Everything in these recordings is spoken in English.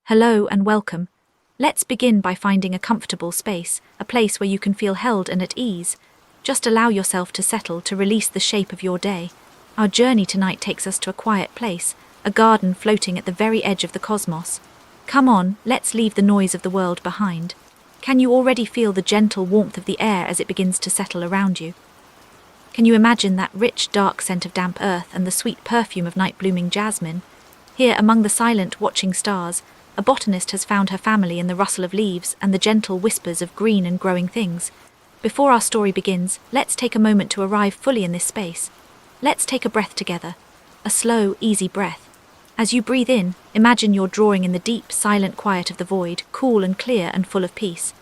Hello and welcome. Let's begin by finding a comfortable space, a place where you can feel held and at ease. Just allow yourself to settle, to release the shape of your day. Our journey tonight takes us to a quiet place, a garden floating at the very edge of the cosmos. Come on, let's leave the noise of the world behind. Can you already feel the gentle warmth of the air as it begins to settle around you? Can you imagine that rich, dark scent of damp earth and the sweet perfume of night-blooming jasmine? Here, among the silent, watching stars, a botanist has found her family in the rustle of leaves and the gentle whispers of green and growing things. Before our story begins, let's take a moment to arrive fully in this space. Let's take a breath together. A slow, easy breath. As you breathe in, imagine you're drawing in the deep, silent quiet of the void, cool and clear and full of peace.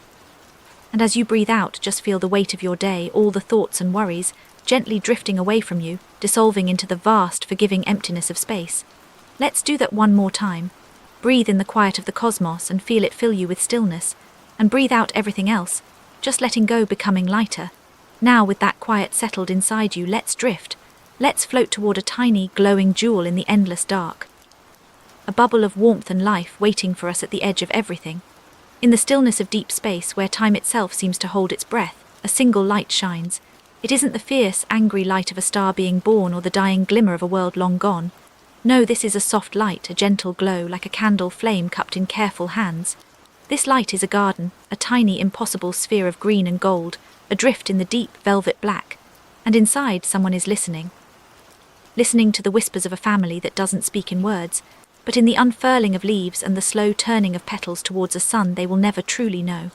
And as you breathe out, just feel the weight of your day, all the thoughts and worries, gently drifting away from you, dissolving into the vast, forgiving emptiness of space. Let's do that one more time. Breathe in the quiet of the cosmos and feel it fill you with stillness, and breathe out everything else, just letting go, becoming lighter. Now, with that quiet settled inside you, let's drift. Let's float toward a tiny, glowing jewel in the endless dark. A bubble of warmth and life waiting for us at the edge of everything. In the stillness of deep space, where time itself seems to hold its breath, a single light shines. It isn't the fierce, angry light of a star being born or the dying glimmer of a world long gone. No, this is a soft light, a gentle glow, like a candle flame cupped in careful hands. This light is a garden, a tiny, impossible sphere of green and gold, adrift in the deep, velvet black. And inside, someone is listening. Listening to the whispers of a family that doesn't speak in words, but in the unfurling of leaves and the slow turning of petals towards a sun they will never truly know.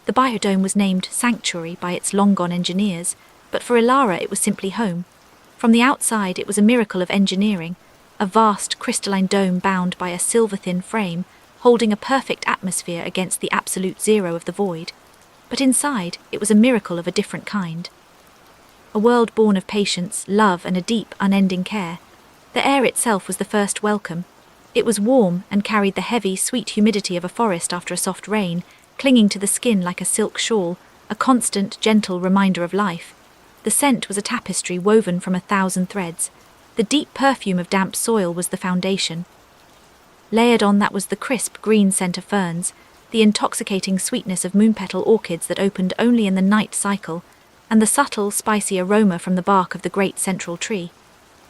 The biodome was named Sanctuary by its long-gone engineers, but for Ilara it was simply home. From the outside, it was a miracle of engineering, a vast crystalline dome bound by a silver-thin frame, holding a perfect atmosphere against the absolute zero of the void. But inside, it was a miracle of a different kind. A world born of patience, love, and a deep, unending care. The air itself was the first welcome. It was warm and carried the heavy, sweet humidity of a forest after a soft rain, clinging to the skin like a silk shawl, a constant, gentle reminder of life. The scent was a tapestry woven from 1,000 threads. The deep perfume of damp soil was the foundation. Layered on that was the crisp green scent of ferns, the intoxicating sweetness of moonpetal orchids that opened only in the night cycle, and the subtle, spicy aroma from the bark of the great central tree.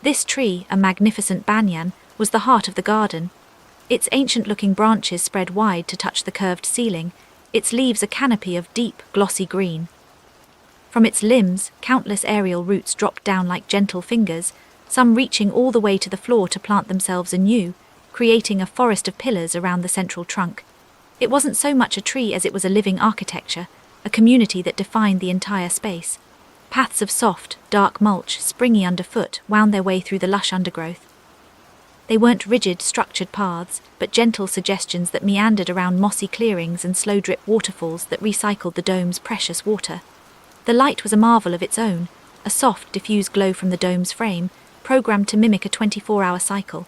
This tree, a magnificent banyan, was the heart of the garden. Its ancient-looking branches spread wide to touch the curved ceiling, its leaves a canopy of deep, glossy green. From its limbs, countless aerial roots dropped down like gentle fingers, some reaching all the way to the floor to plant themselves anew, creating a forest of pillars around the central trunk. It wasn't so much a tree as it was a living architecture, a community that defined the entire space. Paths of soft, dark mulch, springy underfoot, wound their way through the lush undergrowth. They weren't rigid, structured paths, but gentle suggestions that meandered around mossy clearings and slow-drip waterfalls that recycled the dome's precious water. The light was a marvel of its own, a soft, diffuse glow from the dome's frame, programmed to mimic a 24-hour cycle.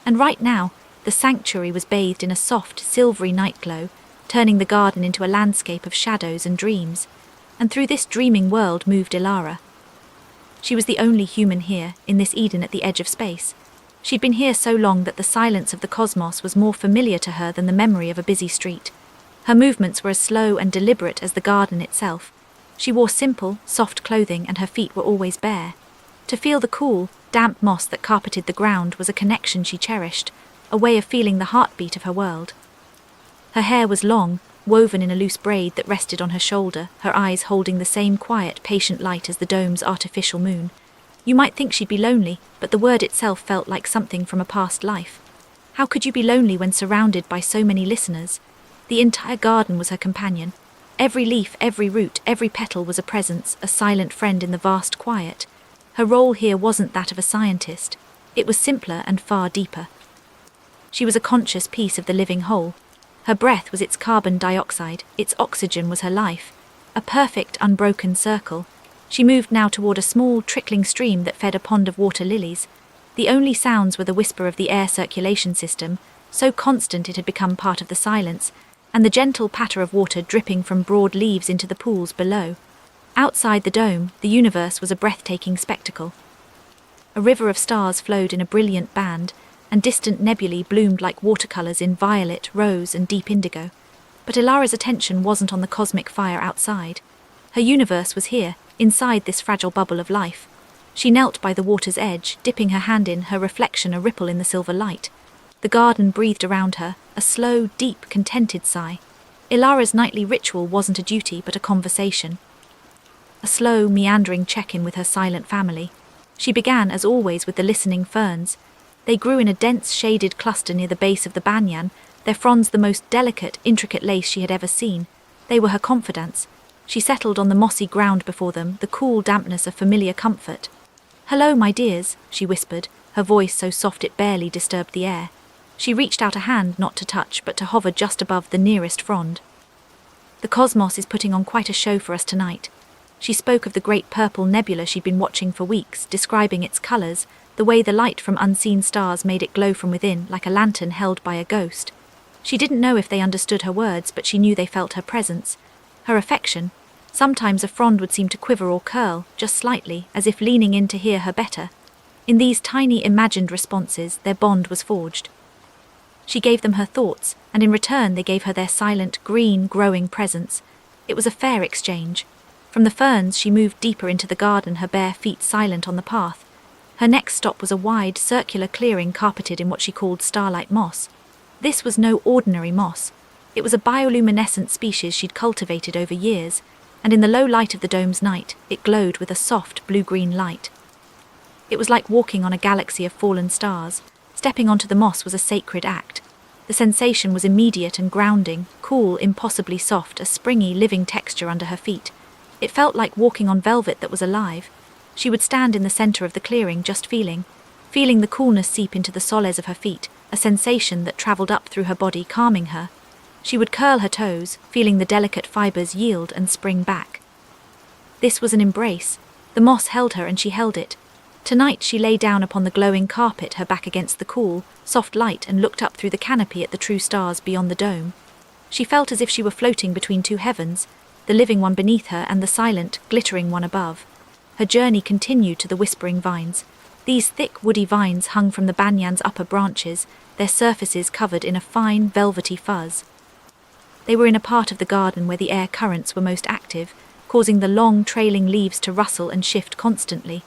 And right now, the sanctuary was bathed in a soft, silvery night glow, turning the garden into a landscape of shadows and dreams. And through this dreaming world moved Ilara. She was the only human here, in this Eden at the edge of space. She'd been here so long that the silence of the cosmos was more familiar to her than the memory of a busy street. Her movements were as slow and deliberate as the garden itself. She wore simple, soft clothing and her feet were always bare. To feel the cool, damp moss that carpeted the ground was a connection she cherished, a way of feeling the heartbeat of her world. Her hair was long, woven in a loose braid that rested on her shoulder, her eyes holding the same quiet, patient light as the dome's artificial moon. You might think she'd be lonely, but the word itself felt like something from a past life. How could you be lonely when surrounded by so many listeners? The entire garden was her companion. Every leaf, every root, every petal was a presence, a silent friend in the vast quiet. Her role here wasn't that of a scientist. It was simpler and far deeper. She was a conscious piece of the living whole. Her breath was its carbon dioxide, its oxygen was her life. A perfect, unbroken circle. She moved now toward a small, trickling stream that fed a pond of water lilies. The only sounds were the whisper of the air circulation system, so constant it had become part of the silence, and the gentle patter of water dripping from broad leaves into the pools below. Outside the dome, the universe was a breathtaking spectacle. A river of stars flowed in a brilliant band, and distant nebulae bloomed like watercolors in violet, rose, and deep indigo. But Ilara's attention wasn't on the cosmic fire outside. Her universe was here, inside this fragile bubble of life. She knelt by the water's edge, dipping her hand in, her reflection a ripple in the silver light. The garden breathed around her, a slow, deep, contented sigh. Ilara's nightly ritual wasn't a duty but a conversation. A slow, meandering check-in with her silent family. She began, as always, with the listening ferns. They grew in a dense, shaded cluster near the base of the banyan, their fronds the most delicate, intricate lace she had ever seen. They were her confidants. She settled on the mossy ground before them, the cool dampness of familiar comfort. "Hello, my dears," she whispered, her voice so soft it barely disturbed the air. She reached out a hand not to touch but to hover just above the nearest frond. "The cosmos is putting on quite a show for us tonight." She spoke of the great purple nebula she'd been watching for weeks, describing its colors, the way the light from unseen stars made it glow from within like a lantern held by a ghost. She didn't know if they understood her words, but she knew they felt her presence, her affection. Sometimes a frond would seem to quiver or curl, just slightly, as if leaning in to hear her better. In these tiny imagined responses, their bond was forged. She gave them her thoughts, and in return they gave her their silent, green, growing presence. It was a fair exchange. From the ferns she moved deeper into the garden, her bare feet silent on the path. Her next stop was a wide, circular clearing carpeted in what she called starlight moss. This was no ordinary moss. It was a bioluminescent species she'd cultivated over years, and in the low light of the dome's night, it glowed with a soft blue-green light. It was like walking on a galaxy of fallen stars. Stepping onto the moss was a sacred act. The sensation was immediate and grounding, cool, impossibly soft, a springy, living texture under her feet. It felt like walking on velvet that was alive. She would stand in the center of the clearing, just feeling the coolness seep into the soles of her feet, a sensation that traveled up through her body, calming her. She would curl her toes, feeling the delicate fibers yield and spring back. This was an embrace. The moss held her and she held it. Tonight she lay down upon the glowing carpet, her back against the cool, soft light, and looked up through the canopy at the true stars beyond the dome. She felt as if she were floating between two heavens, the living one beneath her and the silent, glittering one above. Her journey continued to the whispering vines. These thick, woody vines hung from the banyan's upper branches, their surfaces covered in a fine, velvety fuzz. They were in a part of the garden where the air currents were most active, causing the long, trailing leaves to rustle and shift constantly.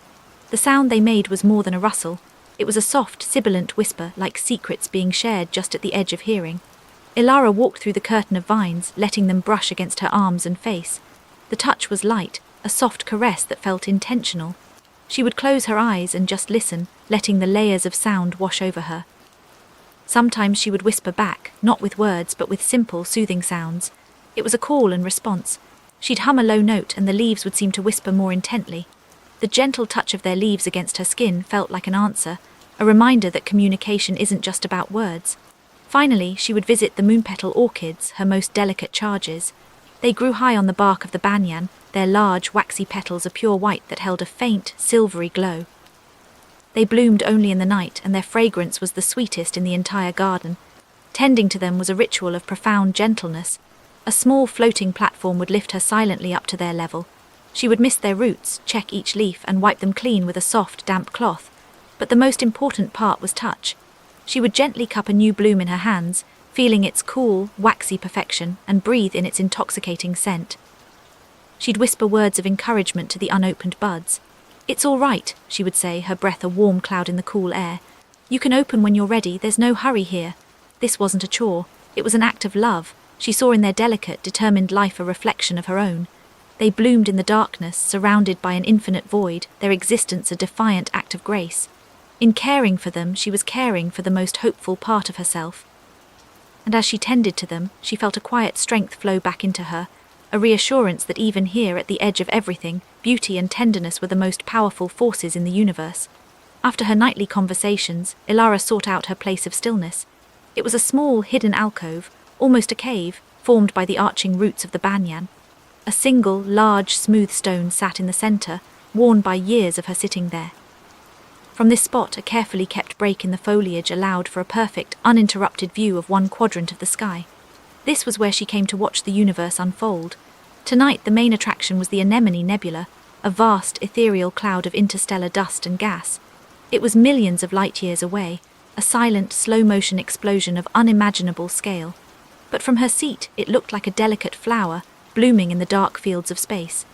The sound they made was more than a rustle. It was a soft, sibilant whisper, like secrets being shared just at the edge of hearing. Ilara walked through the curtain of vines, letting them brush against her arms and face. The touch was light, a soft caress that felt intentional. She would close her eyes and just listen, letting the layers of sound wash over her. Sometimes she would whisper back, not with words but with simple, soothing sounds. It was a call and response. She'd hum a low note and the leaves would seem to whisper more intently. The gentle touch of their leaves against her skin felt like an answer, a reminder that communication isn't just about words. Finally, she would visit the moonpetal orchids, her most delicate charges. They grew high on the bark of the banyan, their large, waxy petals a pure white that held a faint, silvery glow. They bloomed only in the night, and their fragrance was the sweetest in the entire garden. Tending to them was a ritual of profound gentleness. A small floating platform would lift her silently up to their level. She would miss their roots, check each leaf, and wipe them clean with a soft, damp cloth. But the most important part was touch. She would gently cup a new bloom in her hands, feeling its cool, waxy perfection, and breathe in its intoxicating scent. She'd whisper words of encouragement to the unopened buds. "It's all right," she would say, her breath a warm cloud in the cool air. "You can open when you're ready, there's no hurry here." This wasn't a chore, it was an act of love. She saw in their delicate, determined life a reflection of her own. They bloomed in the darkness, surrounded by an infinite void, their existence a defiant act of grace. In caring for them, she was caring for the most hopeful part of herself. And as she tended to them, she felt a quiet strength flow back into her, a reassurance that even here, at the edge of everything, beauty and tenderness were the most powerful forces in the universe. After her nightly conversations, Ilara sought out her place of stillness. It was a small, hidden alcove, almost a cave, formed by the arching roots of the banyan. A single, large, smooth stone sat in the center, worn by years of her sitting there. From this spot, a carefully kept break in the foliage allowed for a perfect, uninterrupted view of one quadrant of the sky. This was where she came to watch the universe unfold. Tonight, the main attraction was the Anemone Nebula, a vast, ethereal cloud of interstellar dust and gas. It was millions of light-years away, a silent, slow-motion explosion of unimaginable scale. But from her seat, it looked like a delicate flower, blooming in the dark fields of space.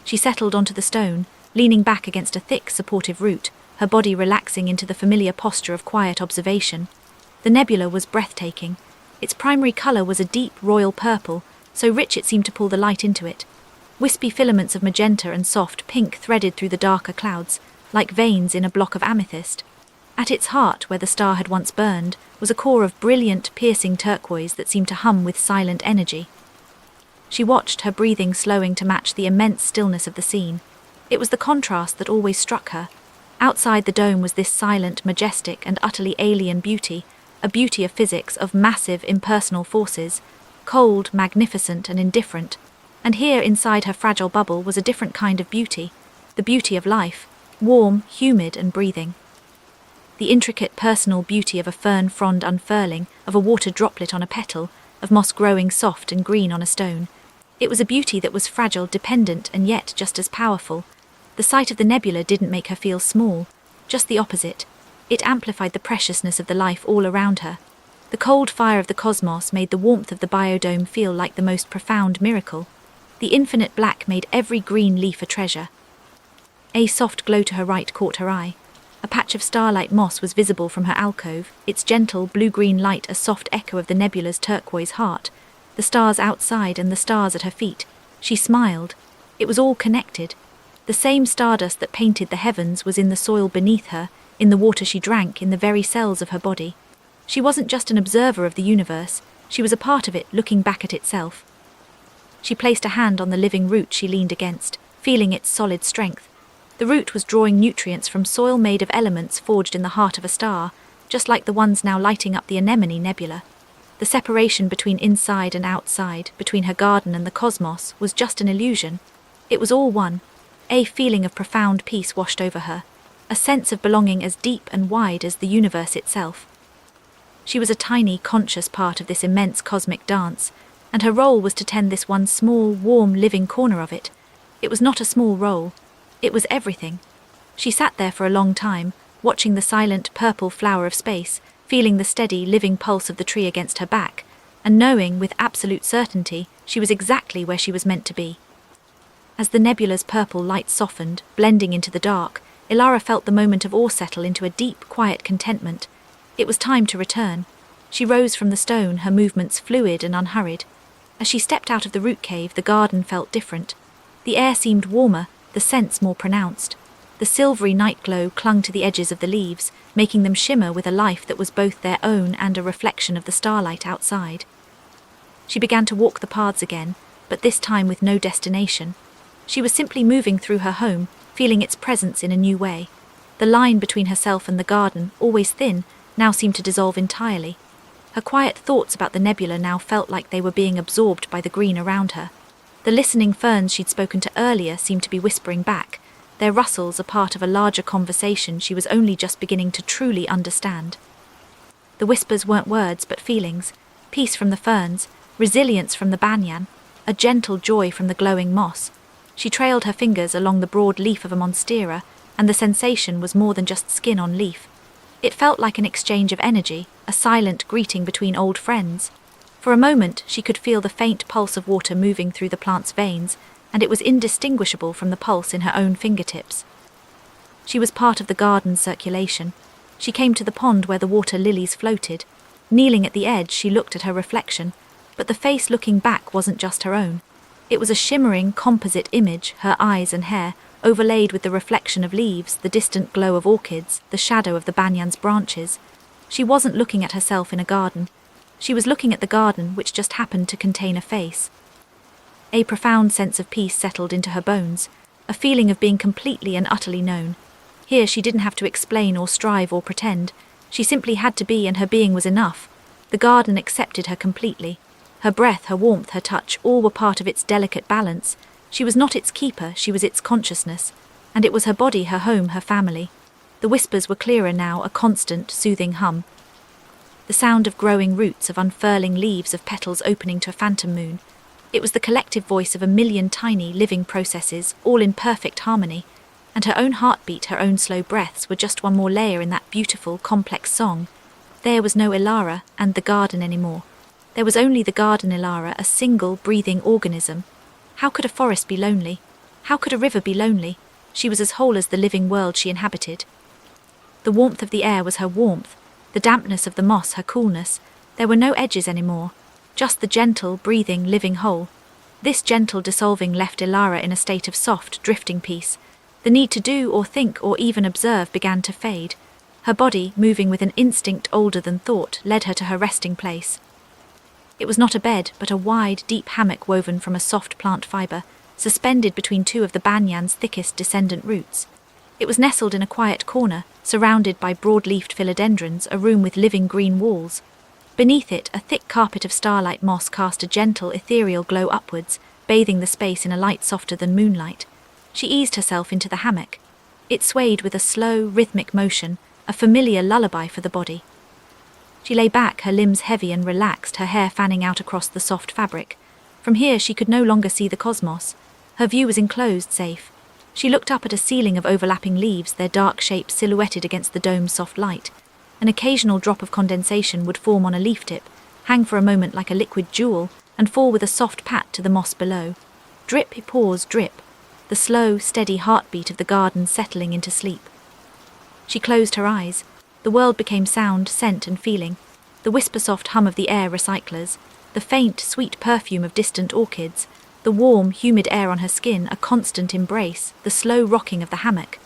She settled onto the stone, leaning back against a thick, supportive root, her body relaxing into the familiar posture of quiet observation. The nebula was breathtaking. Its primary color was a deep, royal purple, so rich it seemed to pull the light into it. Wispy filaments of magenta and soft pink threaded through the darker clouds, like veins in a block of amethyst. At its heart, where the star had once burned, was a core of brilliant, piercing turquoise that seemed to hum with silent energy. She watched, her breathing slowing to match the immense stillness of the scene. It was the contrast that always struck her. Outside the dome was this silent, majestic, and utterly alien beauty, a beauty of physics, of massive, impersonal forces, cold, magnificent, and indifferent. And here, inside her fragile bubble, was a different kind of beauty, the beauty of life, warm, humid, and breathing. The intricate, personal beauty of a fern frond unfurling, of a water droplet on a petal, of moss growing soft and green on a stone. It was a beauty that was fragile, dependent, and yet just as powerful. The sight of the nebula didn't make her feel small, just the opposite. It amplified the preciousness of the life all around her. The cold fire of the cosmos made the warmth of the biodome feel like the most profound miracle. The infinite black made every green leaf a treasure. A soft glow to her right caught her eye. A patch of starlight moss was visible from her alcove, its gentle blue-green light a soft echo of the nebula's turquoise heart, the stars outside and the stars at her feet. She smiled. It was all connected. The same stardust that painted the heavens was in the soil beneath her, in the water she drank, in the very cells of her body. She wasn't just an observer of the universe, she was a part of it, looking back at itself. She placed a hand on the living root she leaned against, feeling its solid strength. The root was drawing nutrients from soil made of elements forged in the heart of a star, just like the ones now lighting up the Anemone Nebula. The separation between inside and outside, between her garden and the cosmos, was just an illusion. It was all one. A feeling of profound peace washed over her, a sense of belonging as deep and wide as the universe itself. She was a tiny, conscious part of this immense cosmic dance, and her role was to tend this one small, warm, living corner of it. It was not a small role. It was everything. She sat there for a long time, watching the silent, purple flower of space, feeling the steady, living pulse of the tree against her back, and knowing, with absolute certainty, she was exactly where she was meant to be. As the nebula's purple light softened, blending into the dark, Ilara felt the moment of awe settle into a deep, quiet contentment. It was time to return. She rose from the stone, her movements fluid and unhurried. As she stepped out of the root cave, the garden felt different. The air seemed warmer, the scents more pronounced. The silvery night glow clung to the edges of the leaves, making them shimmer with a life that was both their own and a reflection of the starlight outside. She began to walk the paths again, but this time with no destination. She was simply moving through her home, feeling its presence in a new way. The line between herself and the garden, always thin, now seemed to dissolve entirely. Her quiet thoughts about the nebula now felt like they were being absorbed by the green around her. The listening ferns she'd spoken to earlier seemed to be whispering back, their rustles a part of a larger conversation she was only just beginning to truly understand. The whispers weren't words but feelings, peace from the ferns, resilience from the banyan, a gentle joy from the glowing moss. She trailed her fingers along the broad leaf of a monstera, and the sensation was more than just skin on leaf. It felt like an exchange of energy, a silent greeting between old friends. For a moment, she could feel the faint pulse of water moving through the plant's veins, and it was indistinguishable from the pulse in her own fingertips. She was part of the garden's circulation. She came to the pond where the water lilies floated. Kneeling at the edge, she looked at her reflection, but the face looking back wasn't just her own. It was a shimmering, composite image, her eyes and hair, overlaid with the reflection of leaves, the distant glow of orchids, the shadow of the banyan's branches. She wasn't looking at herself in a garden. She was looking at the garden, which just happened to contain a face. A profound sense of peace settled into her bones, a feeling of being completely and utterly known. Here she didn't have to explain or strive or pretend. She simply had to be, and her being was enough. The garden accepted her completely. Her breath, her warmth, her touch, all were part of its delicate balance. She was not its keeper, she was its consciousness. And it was her body, her home, her family. The whispers were clearer now, a constant, soothing hum. The sound of growing roots, of unfurling leaves, of petals opening to a phantom moon. It was the collective voice of a million tiny, living processes, all in perfect harmony. and her own heartbeat, her own slow breaths were just one more layer in that beautiful, complex song. There was no Ilara and the garden anymore. There was only the garden Ilara, a single, breathing organism. How could a forest be lonely? How could a river be lonely? She was as whole as the living world she inhabited. The warmth of the air was her warmth, the dampness of the moss her coolness. There were no edges anymore, just the gentle, breathing, living whole. This gentle dissolving left Ilara in a state of soft, drifting peace. The need to do or think or even observe began to fade. Her body, moving with an instinct older than thought, led her to her resting place. It was not a bed, but a wide, deep hammock woven from a soft plant fibre, suspended between two of the banyan's thickest descendant roots. It was nestled in a quiet corner, surrounded by broad-leafed philodendrons, a room with living green walls. Beneath it, a thick carpet of starlight moss cast a gentle, ethereal glow upwards, bathing the space in a light softer than moonlight. She eased herself into the hammock. It swayed with a slow, rhythmic motion, a familiar lullaby for the body. She lay back, her limbs heavy and relaxed, her hair fanning out across the soft fabric. From here she could no longer see the cosmos. Her view was enclosed, safe. She looked up at a ceiling of overlapping leaves, their dark shapes silhouetted against the dome's soft light. An occasional drop of condensation would form on a leaf tip, hang for a moment like a liquid jewel, and fall with a soft pat to the moss below. Drip, pause, drip. The slow, steady heartbeat of the garden settling into sleep. She closed her eyes. The world became sound, scent and feeling. The whisper-soft hum of the air recyclers, the faint, sweet perfume of distant orchids, the warm, humid air on her skin, a constant embrace, the slow rocking of the hammock.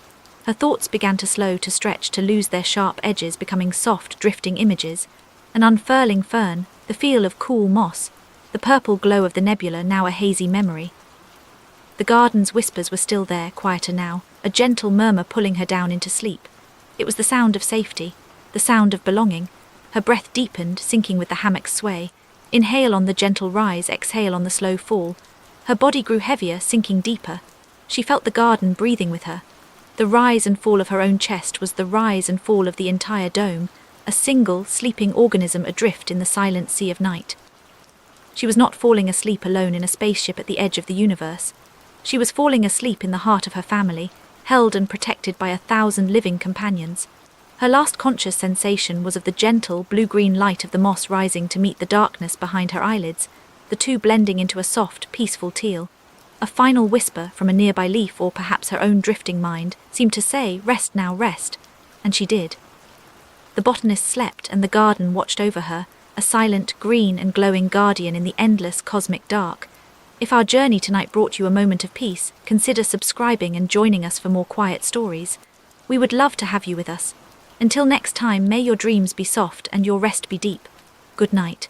Her thoughts began to slow, to stretch, to lose their sharp edges, becoming soft, drifting images. An unfurling fern, the feel of cool moss, the purple glow of the nebula, now a hazy memory. The garden's whispers were still there, quieter now, a gentle murmur pulling her down into sleep. It was the sound of safety, the sound of belonging. Her breath deepened, sinking with the hammock's sway. Inhale on the gentle rise, exhale on the slow fall. Her body grew heavier, sinking deeper. She felt the garden breathing with her. The rise and fall of her own chest was the rise and fall of the entire dome, a single, sleeping organism adrift in the silent sea of night. She was not falling asleep alone in a spaceship at the edge of the universe. She was falling asleep in the heart of her family, held and protected by 1,000 living companions. Her last conscious sensation was of the gentle, blue-green light of the moss rising to meet the darkness behind her eyelids, the two blending into a soft, peaceful teal. A final whisper from a nearby leaf, or perhaps her own drifting mind, seemed to say, "Rest now, rest," and she did. The botanist slept, and the garden watched over her, a silent, green and glowing guardian in the endless cosmic dark. If our journey tonight brought you a moment of peace, consider subscribing and joining us for more quiet stories. We would love to have you with us. Until next time, may your dreams be soft and your rest be deep. Good night.